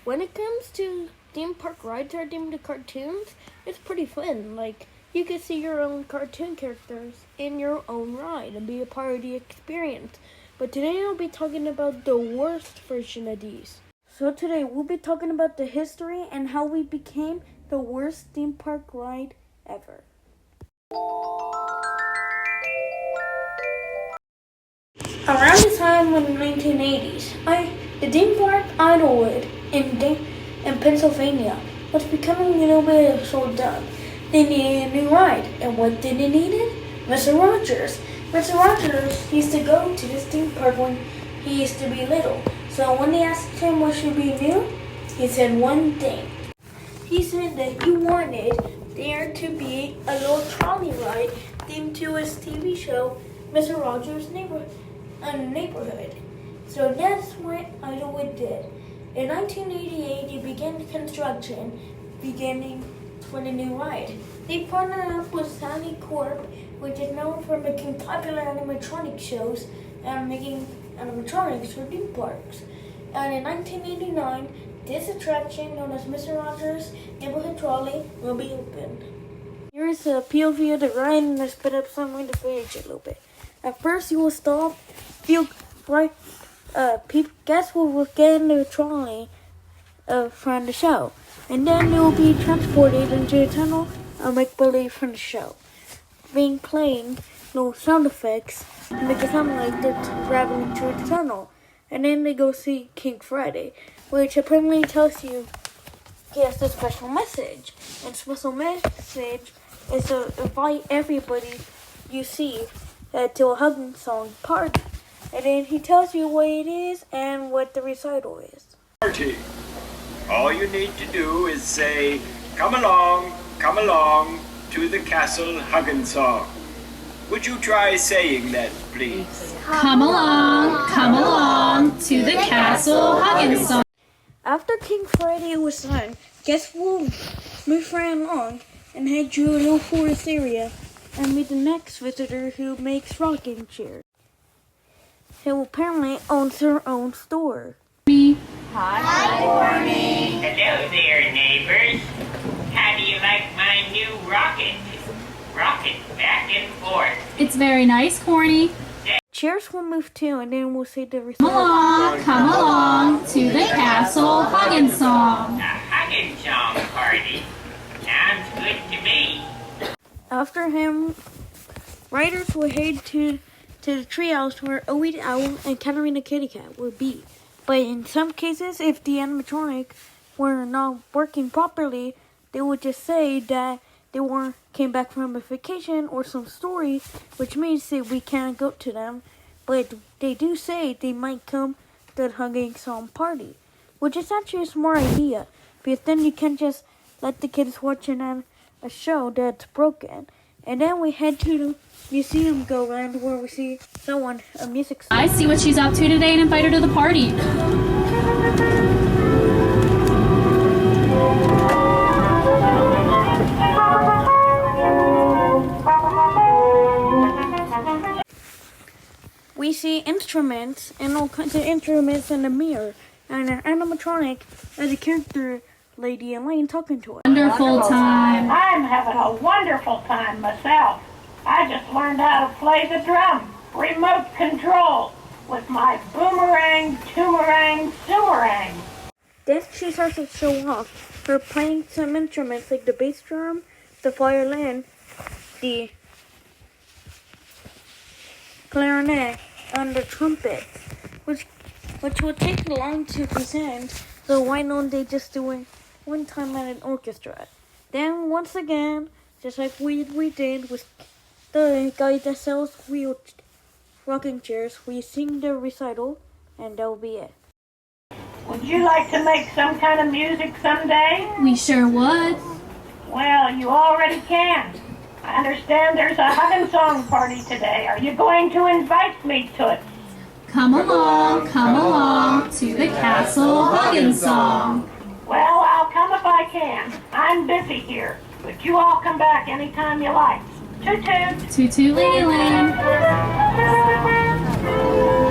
when it comes to theme park rides or themed cartoons, it's pretty fun. Like, you can see your own cartoon characters in your own ride and be a part of the experience. But today I'll be talking about the worst version of these. So today we'll be talking about the history and how we became the worst theme park ride ever. Around the time in the 1980s, the theme park Idlewood in Pennsylvania was becoming a little bit slowed down. They needed a new ride, and what did they need? Mr. Rogers. Mr. Rogers used to go to this theme park when he used to be little. So when they asked him what should be new, he said one thing. He said that he wanted there to be a little trolley ride themed to his TV show, Mr. Rogers' Neighborhood. So that's what Idlewood did. In 1988, they began construction, beginning for the new ride. They partnered up with Sally Corp, which is known for making popular animatronic shows and making animatronics for theme parks. And in 1989, this attraction, known as Mr. Rogers' Neighborhood Trolley, will be opened. Here is a POV of the ride, and I sped up some of the footage a little bit. At first, you will stop, feel right. Guests will get in the trolley from the show, and then they will be transported into a tunnel and make believe from the show, being playing no sound effects to make it sound like they're traveling through the tunnel. And then they go see King Friday, which apparently tells you he has a special message. And special message is to invite everybody you see to a hugging song party. And then he tells you what it is and what the recital is. Party. All you need to do is say, come along to the castle hugging song. Would you try saying that, please? Come along to the castle hugging song. After King Friday was done, guests will move right along and head to a little forest area and meet the next visitor who makes rocking chairs. Who apparently owns her own store. Hi, Corny. Hello there, neighbors. How do you like my new rocket? Rocket back and forth. It's very nice, Corny. Chairs will move too, and then we'll see the recital. Come along to the castle hugging song. A hugging song party. Sounds good to me. After him, riders will head to the treehouse where Owie the Owl and Katarina Kitty Cat will be. But in some cases, if the animatronic were not working properly, they would just say that they came back from a vacation or some story, which means that we can't go to them. But they do say they might come to the hugging song party, which is actually a smart idea, because then you can just let the kids watch a show that's broken. And then we head to the museum go around where we see a music star. I see what she's up to today and invite her to the party. We see instruments and all kinds of instruments in the mirror, and an animatronic as a character lady Elaine talking to us. Wonderful time. I'm having a wonderful time myself. I just learned how to play the drum, remote control, with my boomerang, toomerang, sumerang. Then she starts to show off her playing some instruments like the bass drum, the violin, the clarinet, and the trumpet, which will take long to present, so why don't they just do it one time at an orchestra? Then once again, just like we did with the guy that sells wheel rocking chairs, we sing the recital, and that'll be it. Would you like to make some kind of music someday? We sure would. Well, you already can. I understand there's a hugging song party today. Are you going to invite me to it? Come along to the castle hugging song. Well, I'll come if I can. I'm busy here, but you all come back anytime you like. Toot-toot. Toot-toot, Lady Lane.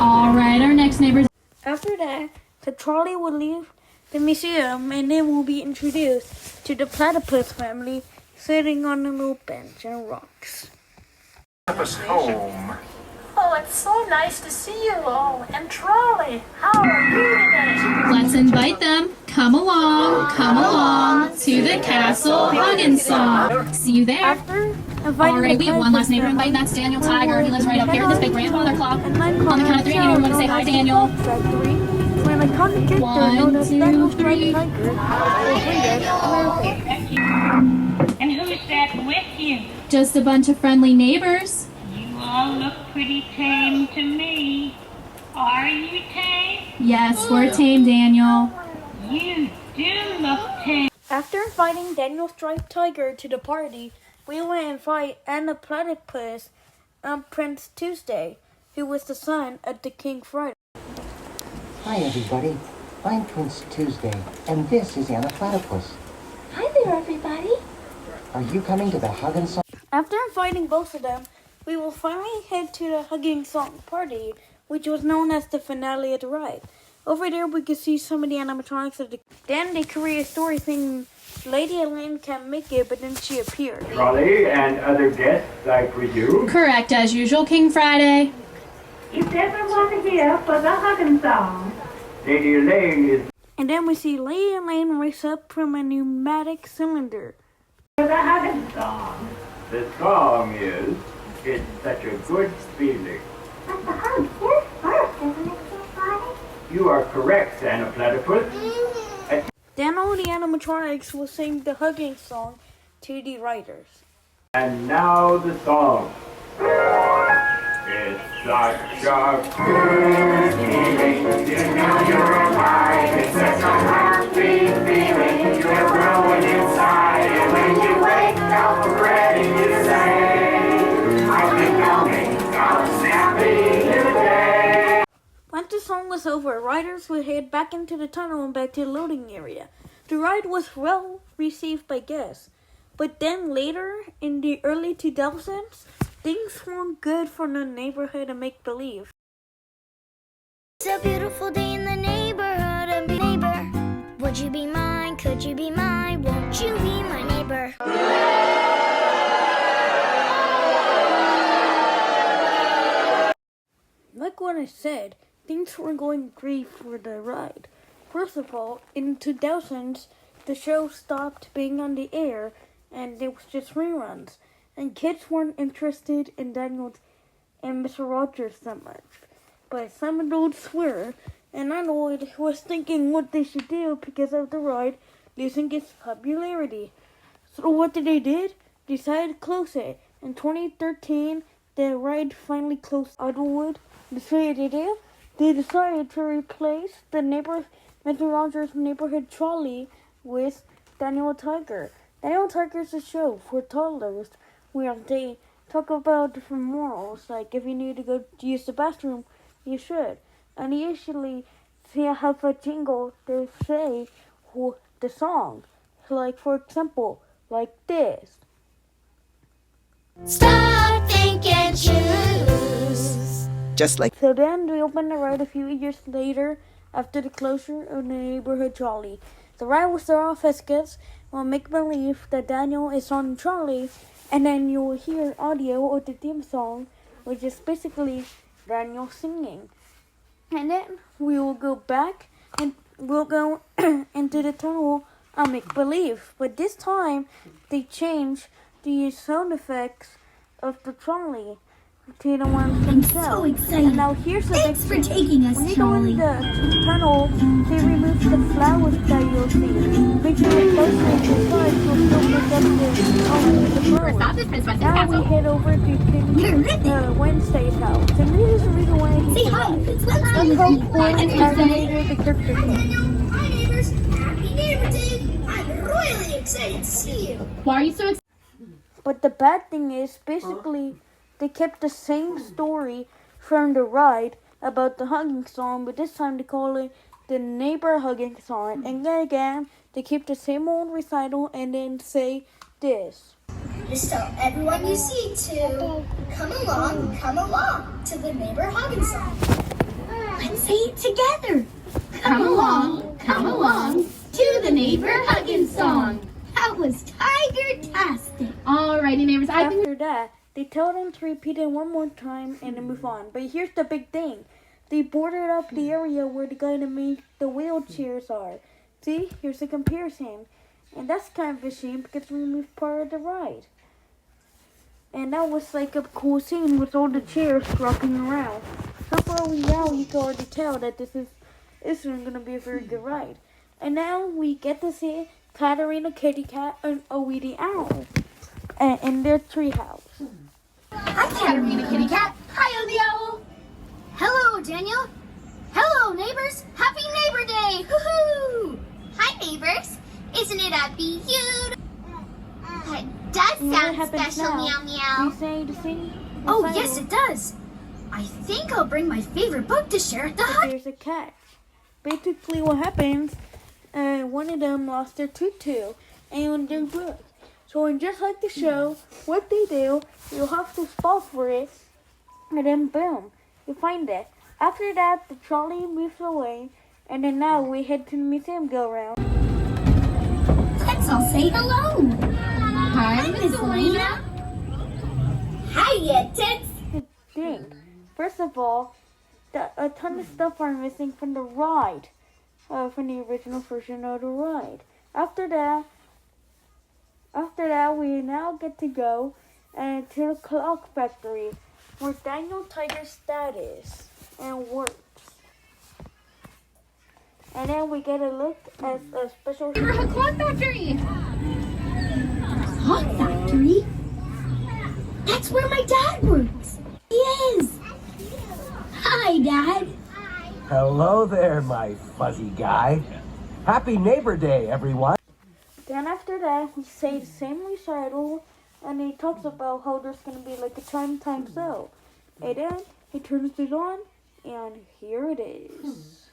All right, our next neighbor's. After that, the trolley would leave Then we see them, and then we'll be introduced to the platypus family sitting on a little bench and rocks. Platypus home. Oh, it's so nice to see you all. And Trolley, how are you today? Let's invite them. Come along to the Castle Huggins song. See you there. After inviting Alright, the we have one last neighbor platypus invite. That's Daniel Tiger. He lives right up here in this big grandfather clock. family, On the count of three, anyone want to say hi, Daniel? When a contradictor known as 1, 2, Daniel 3. Tiger will read us. And who's that with you? Just a bunch of friendly neighbors. You all look pretty tame to me. Are you tame? Yes, we're tame, Daniel. You do look tame. After inviting Daniel Striped Tiger to the party, we will invite Anna Platypus and Prince Tuesday, who was the son of the King Friday. Hi everybody, I'm Prince Tuesday, and this is Anna Platypus. Hi there, everybody. Are you coming to the Huggins song? After inviting both of them, we will finally head to the Hugging Song party, which was known as the finale of the ride. Over there, we can see some of the animatronics of the. Then they create a story saying Lady Elaine can't make it, but then she appeared. Trolley and other guests, I presume. Correct, as usual, King Friday. Is everyone here for the Huggins song? Lady Elaine is And then we see Lady Elaine race up from a pneumatic cylinder. For the Huggins song. the song is. It's such a good feeling. But the hug is first, isn't it, King Friday? You are correct, Anna Platypus. Then all the animatronics will sing the Hugging song to the riders. And now the song. It's such a good feeling. You know you're alive. It's such a happy feeling. You're growing inside. And when you wake up ready to say, I've been going, I'm snappy today. Once the song was over, riders would head back into the tunnel and back to the loading area. The ride was well received by guests. But then later, in the early 2000s, things weren't good for the neighborhood of make-believe. It's a beautiful day in the neighborhood of neighbor. Would you be mine? Could you be mine? Won't you be my neighbor? Like what I said, things were going great for the ride. First of all, in the 2000s, the show stopped being on the air and it was just reruns. And kids weren't interested in Daniel and Mr. Rogers that much. But some adults were, and Arnold was thinking what they should do because of the ride losing its popularity. So what did they do? Decided to close it. In 2013, the ride finally closed Idlewood. So what did they do? They decided to replace the Mr. Rogers' Neighborhood Trolley with Daniel Tiger. Daniel Tiger is a show for toddlers where they talk about different morals, like if you need to go to use the bathroom, you should. And usually they have a jingle to say the song, like for example, like this. Stop, think, and choose. Just like So then we opened the ride a few years later after the closure of the Neighborhood Trolley. The ride will start off as kids will make believe that Daniel is on the trolley, and then you will hear audio of the theme song, which is basically Daniel singing. And then we will go back and we'll go into the tunnel and make believe. But this time they changed the sound effects of the trolley to the ones themselves. so excited. And now here's the Thanks big for thing. taking us, When you go in Trolley. the tunnel, they remove the flowers that you'll see. Making it closer to the side will still pick up the flowers. Now we head over to King Wednesday's house. And this is the reason why he Say hi, it's Wednesday. the Coke animated the character show. Hi, neighbors. Happy Neighbor Day. I'm really excited to see you. Why are you so excited? But the bad thing is, basically, they kept the same story from the ride about the hugging song, but this time they call it the neighbor hugging song. And then again, they keep the same old recital and then say this. Just tell everyone you see to come along to the neighbor hugging song. Let's say it together. Come along come along to the neighbor hugging song. That was tiger-tastic. Alrighty, neighbors, I think After that, they tell them to repeat it one more time and then move on. But here's the big thing. They boarded up the area where the guy that made the wheelchairs are. See, here's a comparison. And that's kind of a shame because we moved part of the ride. And that was like a cool scene with all the chairs rocking around. So far now you can already tell that this isn't going to be a very good ride. And now we get to see Katarina Kitty Cat and Owie the Owl in their treehouse. Hi, Katarina Kitty Cat. Hi, the Owl. Hello, Daniel. Hello, neighbors. Happy Neighbor Day. Woohoo! Hi, neighbors. Isn't it a beautiful? It does sound special, meow meow. You say the same? Oh, yes, it does. I think I'll bring my favorite book to share at the hut. There's a catch. Basically, what happens? One of them lost their tutu and their book. So, just like the show, what they do, you have to spot for it, and then boom, you find it. After that, the trolley moves away, and then now we head to the museum go around. Let's all say hello. Hi, Miss Elena. Hiya, tits. Thing. First of all, a ton of stuff are missing from the ride, from the original version of the ride. After that, we now get to go to the clock factory, where Daniel Tiger's dad is and works. And then we get a look at a special Neighborhood Clock Factory. Clock factory? That's where my dad works. He is. Hi, Dad. Hello there, my fuzzy guy. Happy Neighbor Day, everyone. Then after that, we say the same recital, and he talks about how there's going to be like a time sale. And then he turns it on, and here it is.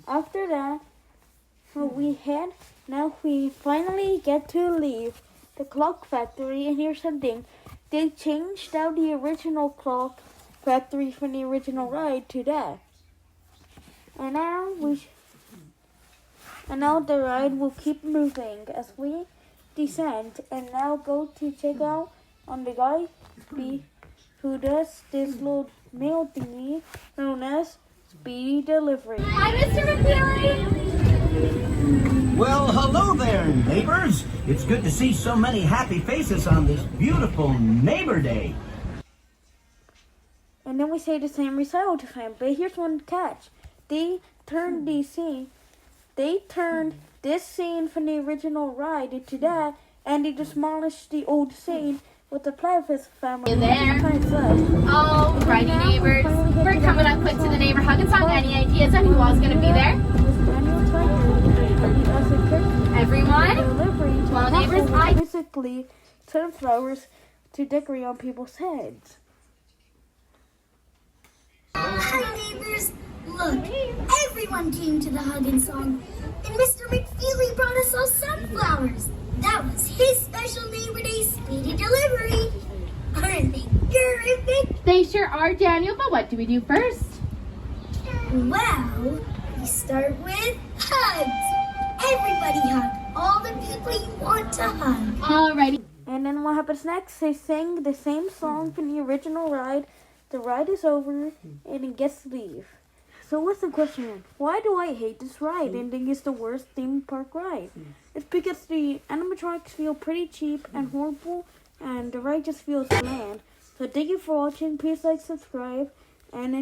After that, we finally get to leave the clock factory, and here's something. They changed out the original clock factory from the original ride to that. And now the ride will keep moving as we descend, and now go to check out on the guy who does this little mail thingy known as Speedy Delivery. Hi, Mr. McFeely. Well, hello there, neighbors. It's good to see so many happy faces on this beautiful Neighbor Day. And then we say the same recital to him, but here's one catch. They turned this scene from the original ride into that, and they demolished the old scene with the Platypus family. You there? Alrighty, neighbors. We're coming up quick to the neighbor hugging song. Any ideas on who all's gonna be there? Everyone? Well, neighbors, basically sunflowers to decorate on people's heads. Hi, neighbors. Look, everyone came to the Huggin' Song, and Mr. McFeely brought us all sunflowers. That was his special Neighbor Day speedy delivery. Aren't they terrific? They sure are, Daniel, but what do we do first? Well, we start with hugs. Everybody hug all the people you want to hug. Alrighty. And then what happens next? They sing the same song from the original ride. The ride is over, and it gets to leave. So what's the question? Why do I hate this ride and think it's the worst theme park ride? It's because the animatronics feel pretty cheap and horrible, and the ride just feels bland. So thank you for watching. Please like, subscribe, and